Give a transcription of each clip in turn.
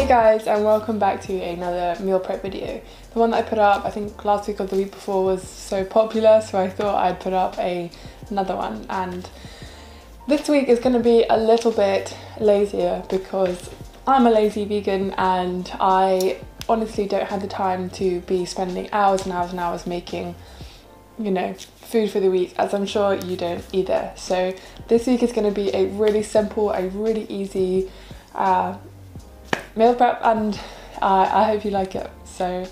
guys, and welcome back to another meal prep video. The one that I put up, I think last week or the week before, was so popular, so I thought I'd put up another one. And this week is going to be a little bit lazier because I'm a lazy vegan and I honestly don't have the time to be spending hours and hours and hours making, you know, food for the week, as I'm sure you don't either. So this week is going to be a really simple, a really easy meal prep, and I hope you like it. So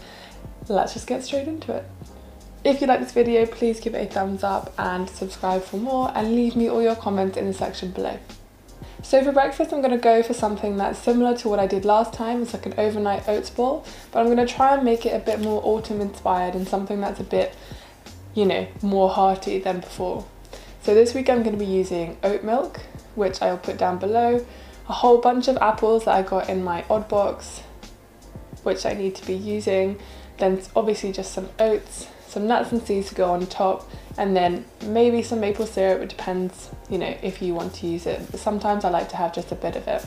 let's just get straight into it. If you like this video, please give it a thumbs up and subscribe for more, and leave me all your comments in the section below. So for breakfast, I'm going to go for something that's similar to what I did last time. It's like an overnight oats bowl, but I'm going to try and make it a bit more autumn inspired and something that's a bit, you know, more hearty than before. So this week I'm going to be using oat milk, which I'll put down below, a whole bunch of apples that I got in my odd box, which I need to be using, then obviously just some oats, some nuts and seeds to go on top, and then maybe some maple syrup. It depends, you know, if you want to use it, but sometimes I like to have just a bit of it.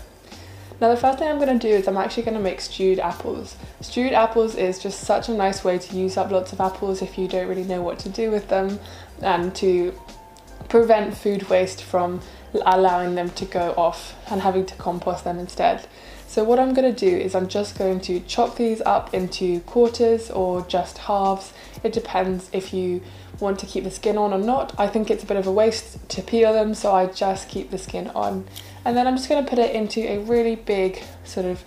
Now the first thing I'm going to do is I'm actually going to make stewed apples. Stewed apples is just such a nice way to use up lots of apples if you don't really know what to do with them, and to prevent food waste from allowing them to go off and having to compost them instead. So what I'm going to do is I'm just going to chop these up into quarters or just halves. It depends if you want to keep the skin on or not. I think it's a bit of a waste to peel them, so I just keep the skin on. And then I'm just going to put it into a really big sort of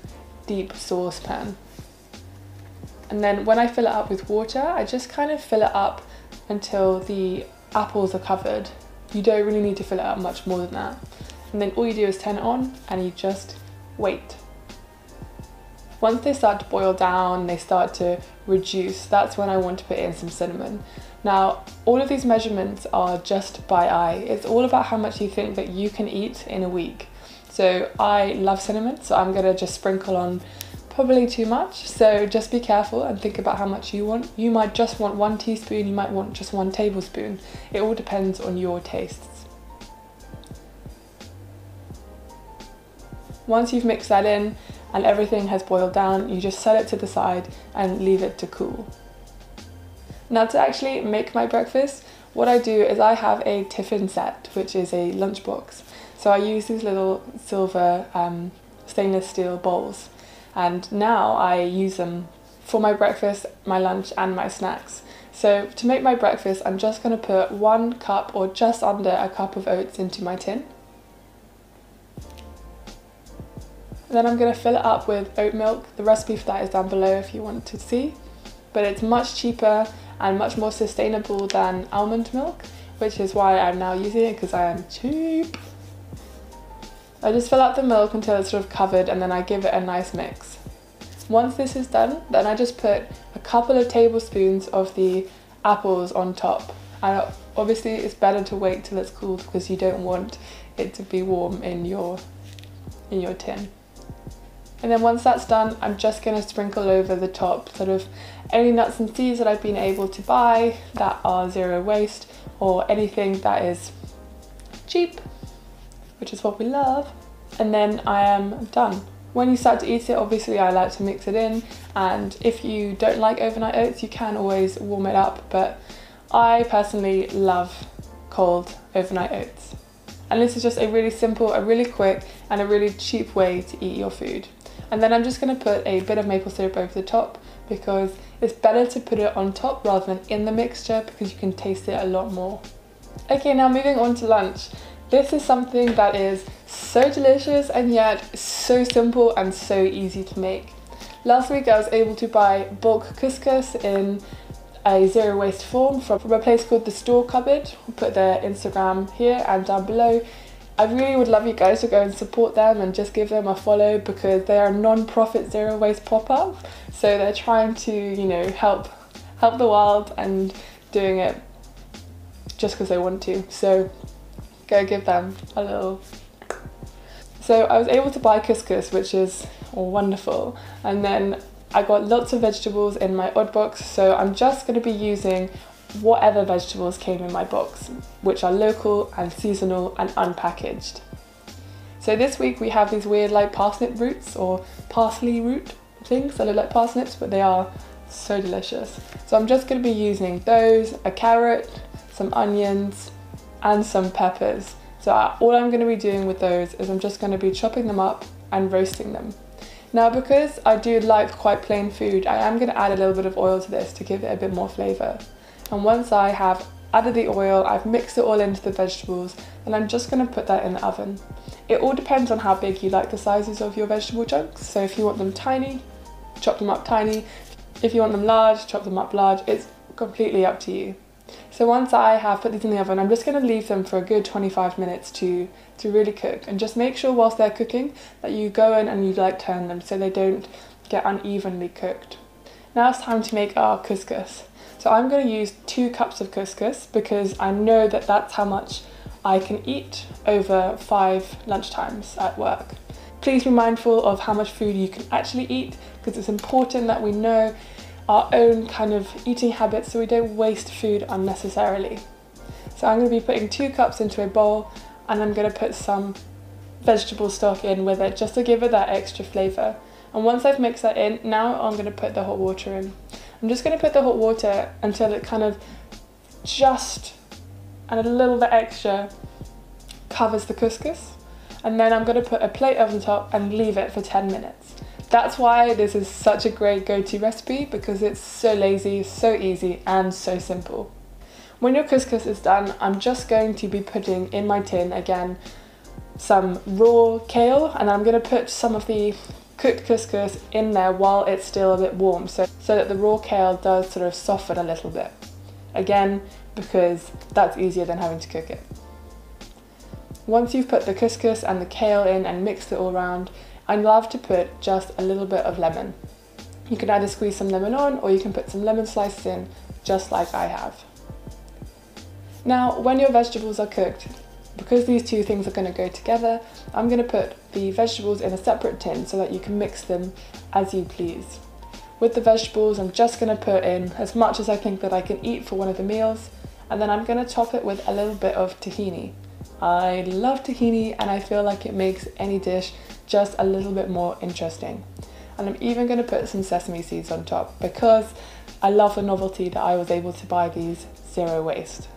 deep saucepan. And then when I fill it up with water, I just kind of fill it up until the apples are covered. You don't really need to fill it up much more than that. And then all you do is turn it on and you just wait. Once they start to boil down, they start to reduce, that's when I want to put in some cinnamon. Now, all of these measurements are just by eye. It's all about how much you think that you can eat in a week. So I love cinnamon, so I'm gonna just sprinkle on probably too much. So just be careful and think about how much you want. You might just want 1 teaspoon, you might want just 1 tablespoon. It all depends on your tastes. Once you've mixed that in and everything has boiled down, you just set it to the side and leave it to cool. Now to actually make my breakfast, what I do is I have a tiffin set, which is a lunchbox. So I use these little silver stainless steel bowls, and now I use them for my breakfast, my lunch and my snacks. So to make my breakfast, I'm just going to put 1 cup or just under a cup of oats into my tin. Then I'm going to fill it up with oat milk. The recipe for that is down below if you want to see, but it's much cheaper and much more sustainable than almond milk, which is why I'm now using it, because I am cheap. I just fill out the milk until it's sort of covered, and then I give it a nice mix. Once this is done, then I just put a couple of tablespoons of the apples on top. And obviously it's better to wait till it's cooled because you don't want it to be warm in your tin. And then once that's done, I'm just going to sprinkle over the top sort of any nuts and seeds that I've been able to buy that are zero waste, or anything that is cheap, which is what we love. And then I am done. When you start to eat it, obviously I like to mix it in, and if you don't like overnight oats, you can always warm it up, but I personally love cold overnight oats. And this is just a really simple, a really quick and a really cheap way to eat your food. And then I'm just going to put a bit of maple syrup over the top, because it's better to put it on top rather than in the mixture, because you can taste it a lot more. Okay, now moving on to lunch. This is something that is so delicious and yet so simple and so easy to make. Last week I was able to buy bulk couscous in a zero waste form from a place called The Store Cupboard. I'll put their Instagram here and down below. I really would love you guys to go and support them and just give them a follow, because they are a non-profit zero waste pop-up. So they're trying to, you know, help the world and doing it just because they want to. So go give them a little. So I was able to buy couscous, which is wonderful. And then I got lots of vegetables in my odd box. So I'm just going to be using whatever vegetables came in my box, which are local and seasonal and unpackaged. So this week we have these weird like parsnip roots or parsley root things that look like parsnips, but they are so delicious. So I'm just going to be using those, a carrot, some onions and some peppers. So all I'm going to be doing with those is I'm just going to be chopping them up and roasting them. Now because I do like quite plain food, I am going to add a little bit of oil to this to give it a bit more flavour. And once I have added the oil, I've mixed it all into the vegetables, and I'm just going to put that in the oven. It all depends on how big you like the sizes of your vegetable chunks. So if you want them tiny, chop them up tiny. If you want them large, chop them up large. It's completely up to you. So once I have put these in the oven, I'm just going to leave them for a good 25 minutes to really cook, and just make sure whilst they're cooking that you go in and you like turn them so they don't get unevenly cooked. Now it's time to make our couscous. So I'm going to use 2 cups of couscous because I know that that's how much I can eat over 5 lunchtimes at work. Please be mindful of how much food you can actually eat, because it's important that we know our own kind of eating habits so we don't waste food unnecessarily. So I'm going to be putting 2 cups into a bowl, and I'm going to put some vegetable stock in with it just to give it that extra flavour. And once I've mixed that in, now I'm going to put the hot water in. I'm just going to put the hot water until it kind of just and a little bit extra covers the couscous, and then I'm going to put a plate over the top and leave it for 10 minutes. That's why this is such a great go-to recipe, because it's so lazy, so easy and so simple. When your couscous is done, I'm just going to be putting in my tin again some raw kale, and I'm going to put some of the cooked couscous in there while it's still a bit warm, so that the raw kale does sort of soften a little bit. Again, because that's easier than having to cook it. Once you've put the couscous and the kale in and mixed it all around, I love to put just a little bit of lemon. You can either squeeze some lemon on, or you can put some lemon slices in, just like I have. Now, when your vegetables are cooked, because these 2 things are going to go together, I'm going to put the vegetables in a separate tin so that you can mix them as you please. With the vegetables, I'm just going to put in as much as I think that I can eat for one of the meals, and then I'm going to top it with a little bit of tahini. I love tahini, and I feel like it makes any dish just a little bit more interesting. And I'm even going to put some sesame seeds on top, because I love the novelty that I was able to buy these zero waste.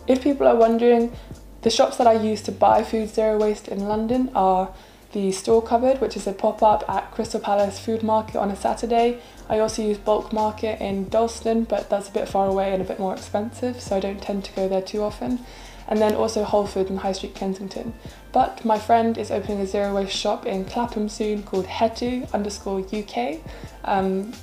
If people are wondering, the shops that I use to buy food zero waste in London are the Store Cupboard, which is a pop-up at Crystal Palace Food Market on a Saturday. I also use Bulk Market in Dalston, but that's a bit far away and a bit more expensive, so I don't tend to go there too often. And then also Whole Foods in High Street, Kensington. But my friend is opening a zero waste shop in Clapham soon called Hetu_UK.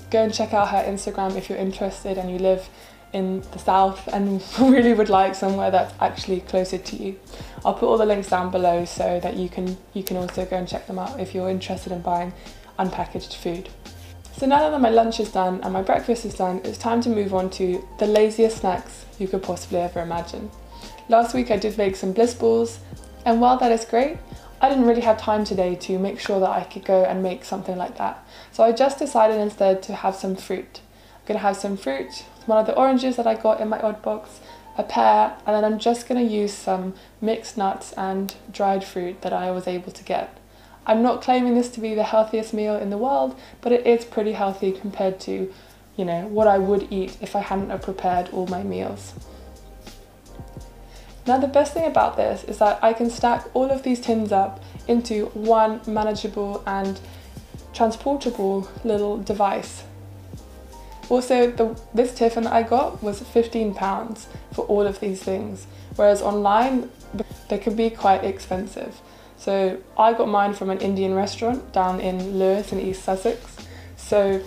Go and check out her Instagram if you're interested and you live in the south and really would like somewhere that's actually closer to you. I'll put all the links down below so that you can also go and check them out if you're interested in buying unpackaged food. So now that my lunch is done and my breakfast is done, it's time to move on to the laziest snacks you could possibly ever imagine. Last week I did make some bliss balls, and while that is great, I didn't really have time today to make sure that I could go and make something like that. So I just decided instead to have some fruit. I'm going to have some fruit, one of the oranges that I got in my odd box, a pear, and then I'm just going to use some mixed nuts and dried fruit that I was able to get. I'm not claiming this to be the healthiest meal in the world, but it is pretty healthy compared to, you know, what I would eat if I hadn't have prepared all my meals. Now the best thing about this is that I can stack all of these tins up into one manageable and transportable little device. Also, this tiffin that I got was £15 for all of these things, whereas online they can be quite expensive. So I got mine from an Indian restaurant down in Lewes in East Sussex. So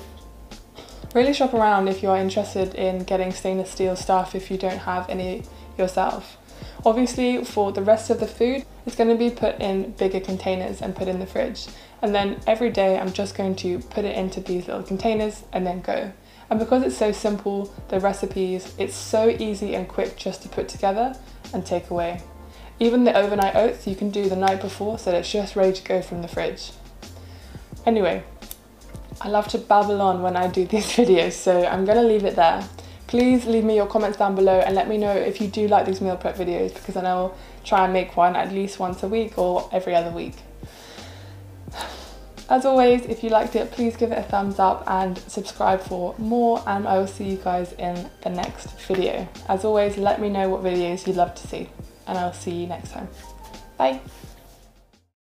really shop around if you are interested in getting stainless steel stuff if you don't have any yourself. Obviously, for the rest of the food, it's going to be put in bigger containers and put in the fridge. And then every day I'm just going to put it into these little containers and then go. And because it's so simple, the recipes, it's so easy and quick just to put together and take away. Even the overnight oats you can do the night before, so that it's just ready to go from the fridge. Anyway, I love to babble on when I do these videos, so I'm going to leave it there. Please leave me your comments down below and let me know if you do like these meal prep videos, because then I'll try and make one at least once a week or every other week. As always, if you liked it, please give it a thumbs up and subscribe for more, and I will see you guys in the next video. As always, let me know what videos you'd love to see, and I'll see you next time. Bye!